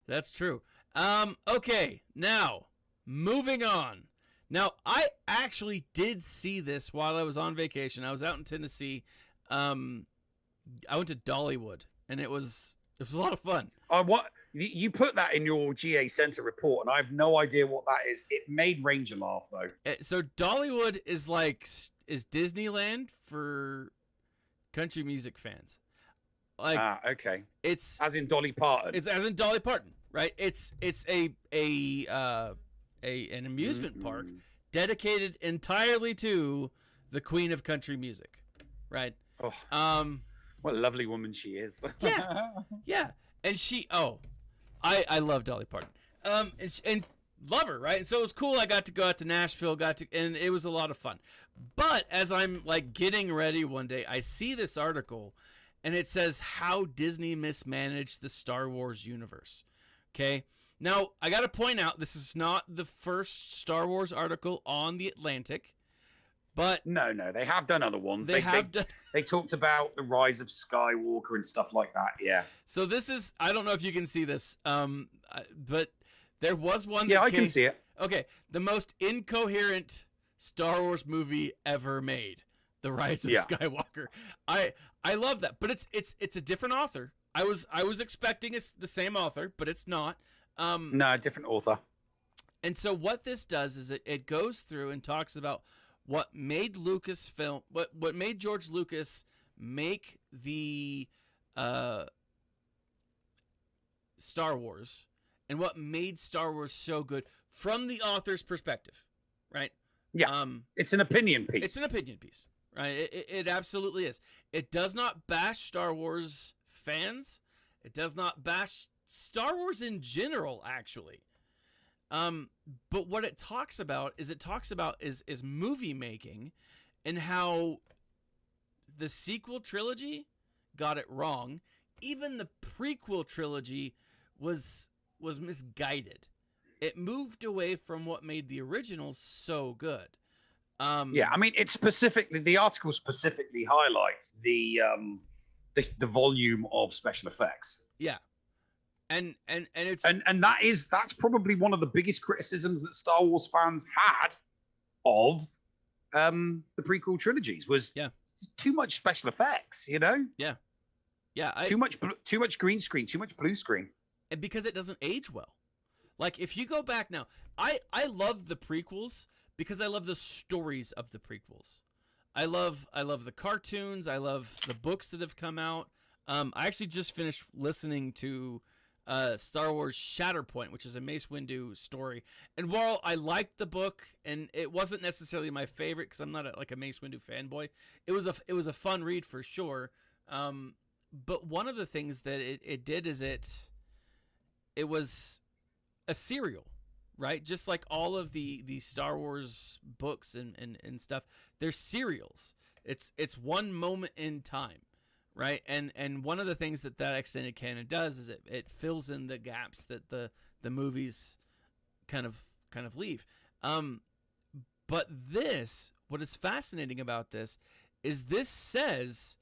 That's true. Okay, now moving on. Now I actually did see this while I was on vacation. I was out in Tennessee. I went to Dollywood, and it was a lot of fun. What you put that in your GA Center report, and I have no idea what that is. It made Ranger laugh though. So Dollywood is Disneyland for country music fans. Like, okay. It's as in Dolly Parton. It's as in Dolly Parton, right? It's an amusement park dedicated entirely to the Queen of Country Music, right? Oh, what a lovely woman she is. Yeah, and I love Dolly Parton, and love her, right? And so it was cool. I got to go out to Nashville, and it was a lot of fun. But as I'm like getting ready one day, I see this article, and it says how Disney mismanaged the Star Wars universe. Okay. Now, I got to point out, this is not the first Star Wars article on The Atlantic, but... No, they have done other ones. They talked about the rise of Skywalker and stuff like that, yeah. So this is... I don't know if you can see this, but there was one that Yeah, I can see it. Okay, the most incoherent Star Wars movie ever made. The Rise of Skywalker. I love that, but it's a different author. I was expecting the same author, but it's not. No, different author. And so what this does is it goes through and talks about what made Lucasfilm, what made George Lucas make the Star Wars, and what made Star Wars so good from the author's perspective, right? Yeah, it's an opinion piece. It's an opinion piece, right? It absolutely is. It does not bash Star Wars fans. It does not bash Star Wars in general, actually. But what it talks about is movie making, and how the sequel trilogy got it wrong. Even the prequel trilogy was misguided. It moved away from what made the originals so good. Yeah, I mean, the article specifically highlights the volume of special effects. Yeah. And that's probably one of the biggest criticisms that Star Wars fans had of the prequel trilogies was too much special effects, you know? Yeah. Too much green screen, too much blue screen. And because it doesn't age well. Like, if you go back now, I love the prequels because I love the stories of the prequels. I love the cartoons. I love the books that have come out. I actually just finished listening to Star Wars Shatterpoint, which is a Mace Windu story. And while I liked the book, and it wasn't necessarily my favorite because I'm not a Mace Windu fanboy, it was a fun read for sure. But one of the things that it did is it was a serial, right? Just like all of the Star Wars books and stuff, they're serials. It's one moment in time. Right, and one of the things that extended canon does is it fills in the gaps that the movies kind of leave. But what is fascinating about this is this says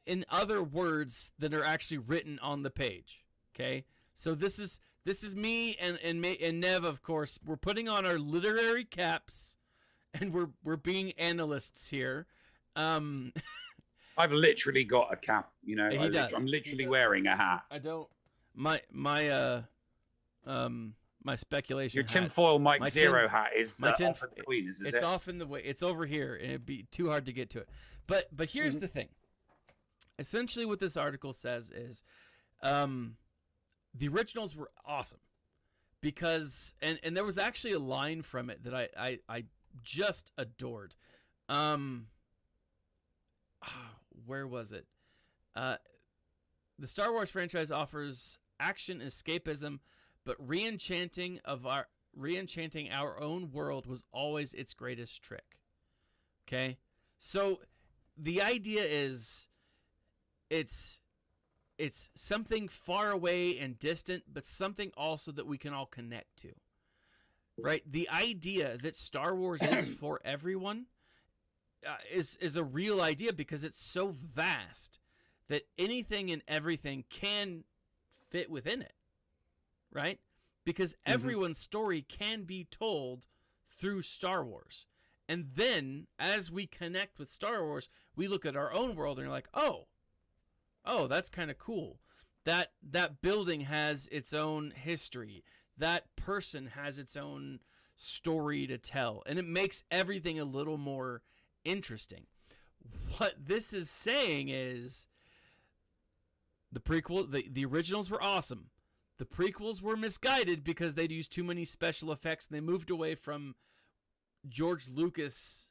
in other words than are actually written on the page. Okay, so this is me and Nev, of course. We're putting on our literary caps, and we're being analysts here. I've literally got a cap, you know. I'm literally wearing a hat. I don't. My speculation. Your tinfoil Mike Zero hat is off in the Queen, is it? It's off in the way. It's over here, and it'd be too hard to get to it. But here's the thing. Essentially, what this article says is, the originals were awesome because, and there was actually a line from it that I just adored. Where was it? The Star Wars franchise offers action escapism, but re-enchanting our own world was always its greatest trick. Okay? So the idea is it's something far away and distant, but something also that we can all connect to. Right? The idea that Star Wars is for everyone is a real idea because it's so vast that anything and everything can fit within it, right? Because everyone's story can be told through Star Wars. And then, as we connect with Star Wars, we look at our own world and you're like, oh, that's kind of cool. That building has its own history. That person has its own story to tell. And it makes everything a little more interesting. What this is saying is the prequel, the originals were awesome. The prequels were misguided because they'd used too many special effects and they moved away from George Lucas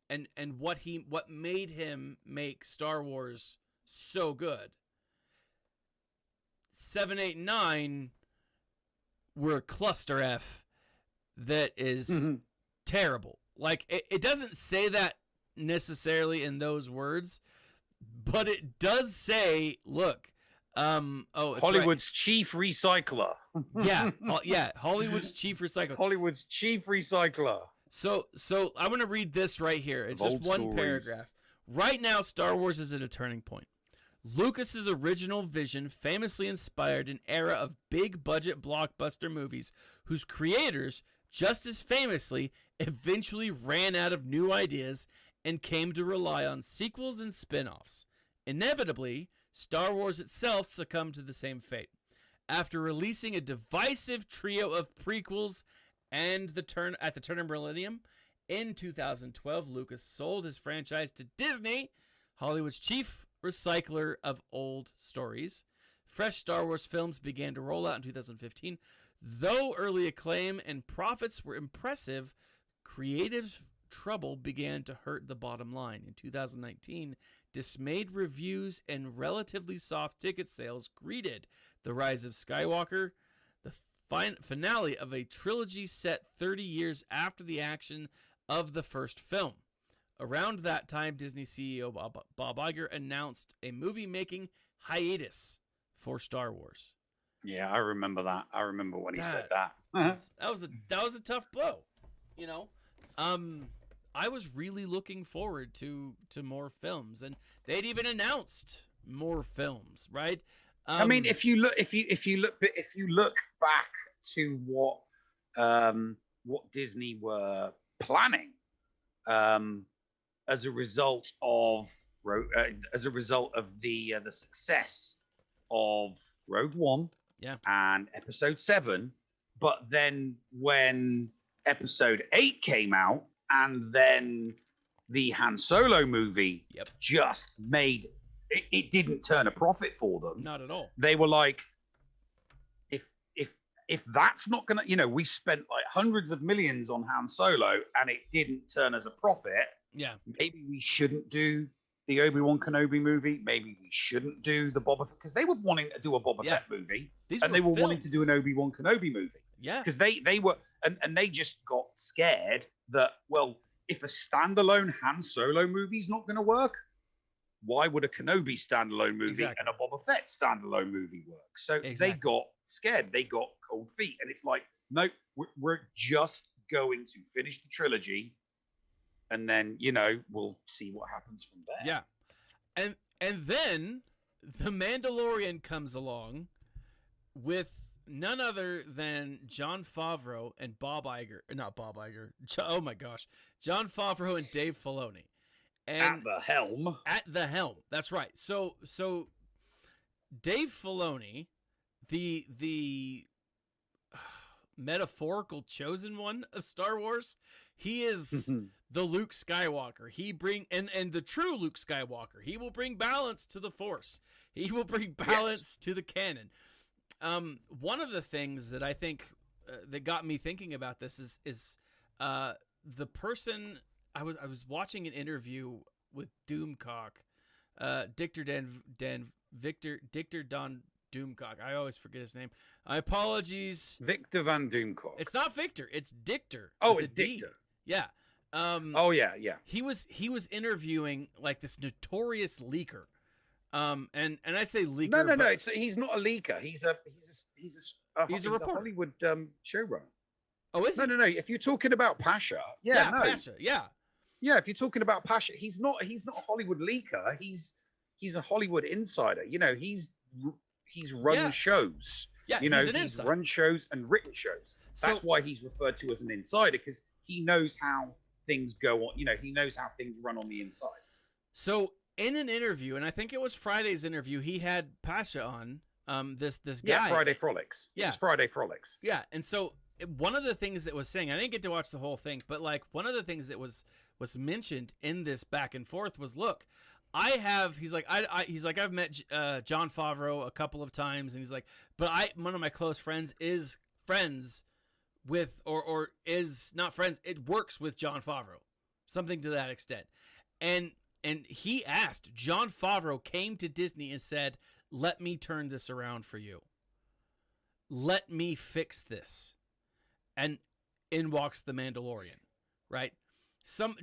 and what made him make Star Wars so good. 7, 8, 9 were a cluster F that is terrible. Like it doesn't say that necessarily in those words, but it does say, look, Hollywood's chief recycler. Hollywood's chief recycler. Hollywood's chief recycler. So I'm going to read this right here. It's just one paragraph. Right now, Star Wars is at a turning point. Lucas's original vision famously inspired an era of big-budget blockbuster movies whose creators, just as famously, eventually ran out of new ideas and came to rely on sequels and spin-offs. Inevitably, Star Wars itself succumbed to the same fate. After releasing a divisive trio of prequels and at the turn of millennium, in 2012, Lucas sold his franchise to Disney, Hollywood's chief recycler of old stories. Fresh Star Wars films began to roll out in 2015. Though early acclaim and profits were impressive, creative trouble began to hurt the bottom line. In 2019, dismayed reviews and relatively soft ticket sales greeted The Rise of Skywalker, the finale of a trilogy set 30 years after the action of the first film. Around that time, Disney CEO Bob Iger announced a movie-making hiatus for Star Wars. Yeah, I remember that. I remember when he said that. That was a tough blow, you know. I was really looking forward to more films, and they'd even announced more films, right? I mean, if you look back to what Disney were planning, as a result of the success of Rogue One, and Episode 7, but then when Episode 8 came out, and then the Han Solo movie just made it didn't turn a profit for them. Not at all. They were like, if that's not gonna, you know, we spent like hundreds of millions on Han Solo and it didn't turn as a profit. Yeah. Maybe we shouldn't do the Obi-Wan Kenobi movie. Maybe we shouldn't do the Boba Fett, because they were wanting to do a Boba Fett movie, and they were wanting to do an Obi-Wan Kenobi movie. Yeah. Because they were, and they just got scared that, well, if a standalone Han Solo movie's not going to work, why would a Kenobi standalone movie and a Boba Fett standalone movie work? So they got scared. They got cold feet. And it's like, no, we're just going to finish the trilogy, and then, you know, we'll see what happens from there. Yeah. And then The Mandalorian comes along with none other than Jon Favreau and Jon Favreau and Dave Filoni. And at the helm. That's right. So Dave Filoni, the metaphorical chosen one of Star Wars, he is the Luke Skywalker. He and the true Luke Skywalker. He will bring balance to the Force. He will bring balance to the canon. One of the things that I think that got me thinking about this is the person. I was watching an interview with Doomcock, Victor Don Doomcock. I always forget his name. My apologies. Victor Van Doomcock. It's not Victor. It's Dictor. Oh, it's Dictor. Yeah. Yeah. He was interviewing like this notorious leaker. And I say leaker. No. He's not a leaker. He's a reporter. A Hollywood showrunner. Oh, is he? No. If you're talking about Pasha, Pasha, yeah. If you're talking about Pasha, he's not a Hollywood leaker. He's a Hollywood insider. You know, he's he's run shows. Yeah, he's run shows and written shows. That's why he's referred to as an insider, because he knows how things go on. He knows how things run on the inside. So in an interview, and I think it was Friday's interview, he had Pasha on. This guy. Yeah, Friday Frolics. Yeah, it's Friday Frolics. Yeah, and so one of the things that was saying, I didn't get to watch the whole thing, but like one of the things that was mentioned in this back and forth was, look, he's like I've met Jon Favreau a couple of times, and he's like, but one of my close friends is friends with, or is not friends, it works with Jon Favreau, something to that extent, and he asked, Jon Favreau came to Disney and said, let me turn this around for you. Let me fix this. And in walks the Mandalorian, right?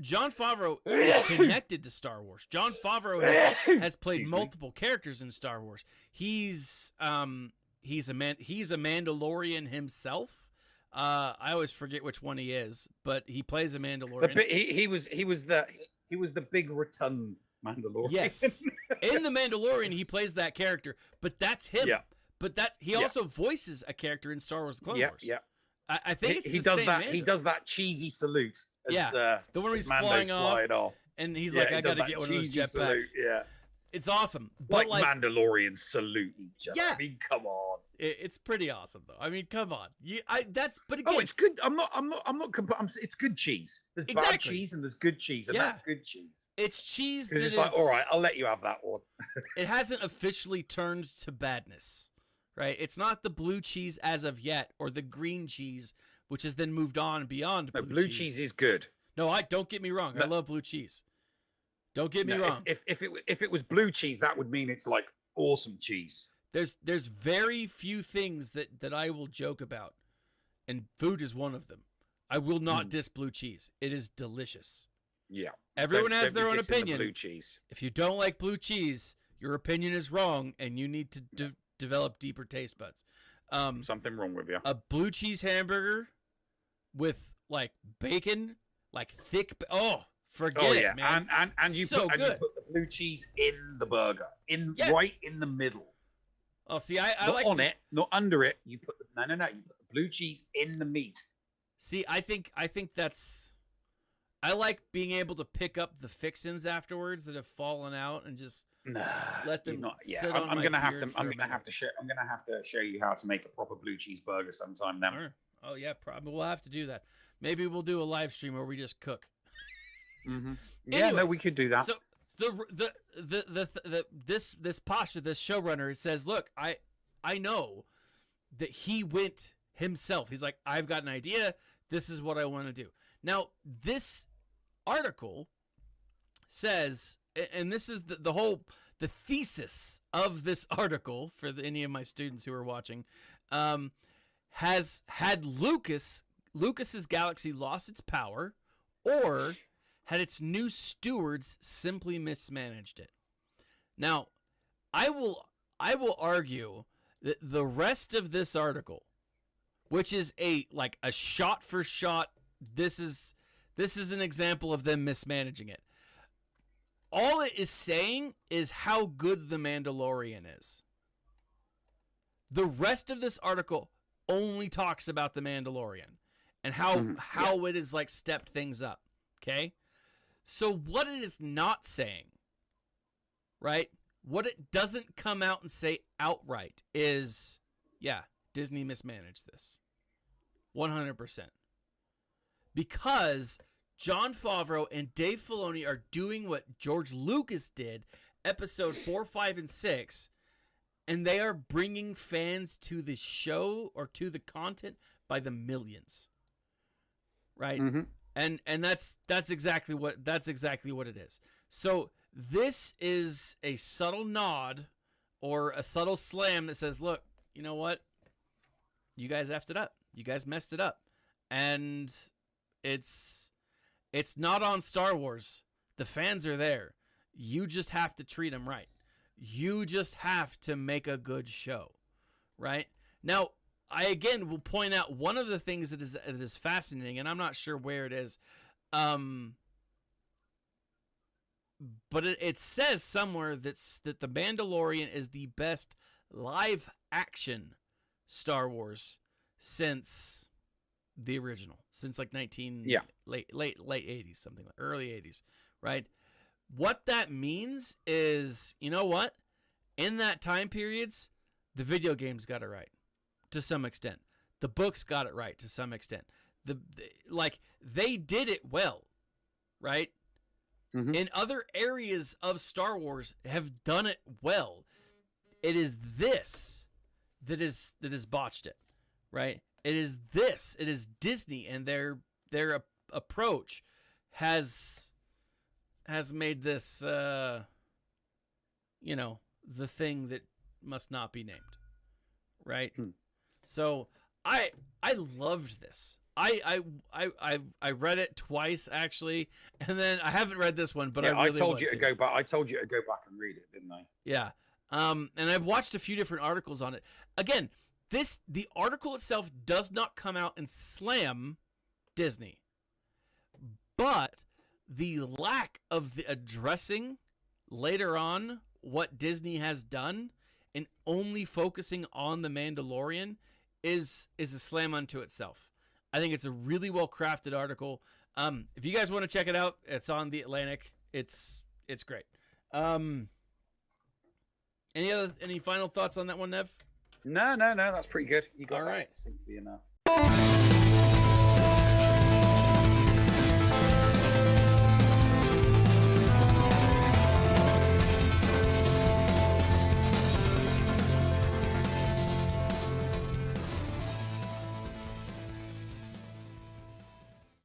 Jon Favreau is connected to Star Wars. Jon Favreau has played multiple characters in Star Wars. He's a Mandalorian himself. I always forget which one he is, but he plays a Mandalorian. He was the big rotund Mandalorian. Yes. In the Mandalorian, he plays that character, but that's him. Yeah. But he also voices a character in Star Wars: The Clone Wars. Yeah. I think he does that. He does that cheesy salute. The one where he's flying off, and he's like, "I gotta get one of those jetpacks." Yeah. It's awesome. But like Mandalorians salute each other. Yeah. I mean, come on. It's pretty awesome, though. I mean, come on. But again, it's good. It's good cheese. There's bad cheese and there's good cheese, and that's good cheese. It's cheese that is like, all right, I'll let you have that one. It hasn't officially turned to badness, right? It's not the blue cheese as of yet, or the green cheese, which has then moved on beyond blue cheese. Blue cheese is good. No, don't get me wrong. I love blue cheese. Don't get me wrong. If it was blue cheese, that would mean it's like awesome cheese. There's very few things that I will joke about, and food is one of them. I will not diss blue cheese. It is delicious. Yeah. Everyone has their own opinion. Blue cheese. If you don't like blue cheese, your opinion is wrong, and you need to develop deeper taste buds. Something wrong with you. A blue cheese hamburger with like bacon, like thick. Forget it, man. And you put the blue cheese in the burger, right in the middle. Oh, see, I not like on it, not under it. You put no. You put the blue cheese in the meat. See, I think that's. I like being able to pick up the fixins afterwards that have fallen out and just let them sit on I'm my gonna have beard to. I'm gonna have to show you how to make a proper blue cheese burger sometime now. Sure. Oh yeah, probably we'll have to do that. Maybe we'll do a live stream where we just cook. Mm-hmm. Yeah, no, we could do that. So this Pasha, this showrunner, says, look, I know that he went himself. He's like, I've got an idea. This is what I want to do. Now, this article says, and this is the thesis of this article for any of my students who are watching, has had Lucas's galaxy lost its power, or had its new stewards simply mismanaged it. Now, I will argue that the rest of this article, which is a shot for shot, this is an example of them mismanaging it. All it is saying is how good The Mandalorian is. The rest of this article only talks about The Mandalorian and how it has stepped things up. Okay? So what it is not saying, right? What it doesn't come out and say outright is, yeah, Disney mismanaged this. 100%. Because Jon Favreau and Dave Filoni are doing what George Lucas did, episode 4, 5, and 6, and they are bringing fans to the show or to the content by the millions. Right? Mm-hmm. And that's exactly what it is. So this is a subtle nod or a subtle slam that says, look, you know what? You guys effed it up. You guys messed it up. And it's not on Star Wars. The fans are there. You just have to treat them right. You just have to make a good show. Right? Now, I again will point out one of the things that is fascinating, and I'm not sure where it is, but it says somewhere that The Mandalorian is the best live action Star Wars since the original, since like late 80s, something like early 80s, right? What that means is, you know what? In that time periods, the video games got it right to some extent. The books got it right to some extent. Like they did it well, right? Mm-hmm. In other areas of Star Wars have done it well. It is this that is botched it, right? It is Disney and their approach has made this the thing that must not be named, right? So I loved this. I read it twice actually, and then I haven't read this one, but I told you to go back. I told you to go back and read it, didn't I? Yeah. And I've watched a few different articles on it. Again, the article itself does not come out and slam Disney, but the lack of the addressing later on what Disney has done and only focusing on the Mandalorian is a slam unto itself. I think it's a really well crafted article. If you guys want to check it out, it's on The Atlantic. It's great. Any final thoughts on that one, Nev? No, that's pretty good. You got all right. Simply enough.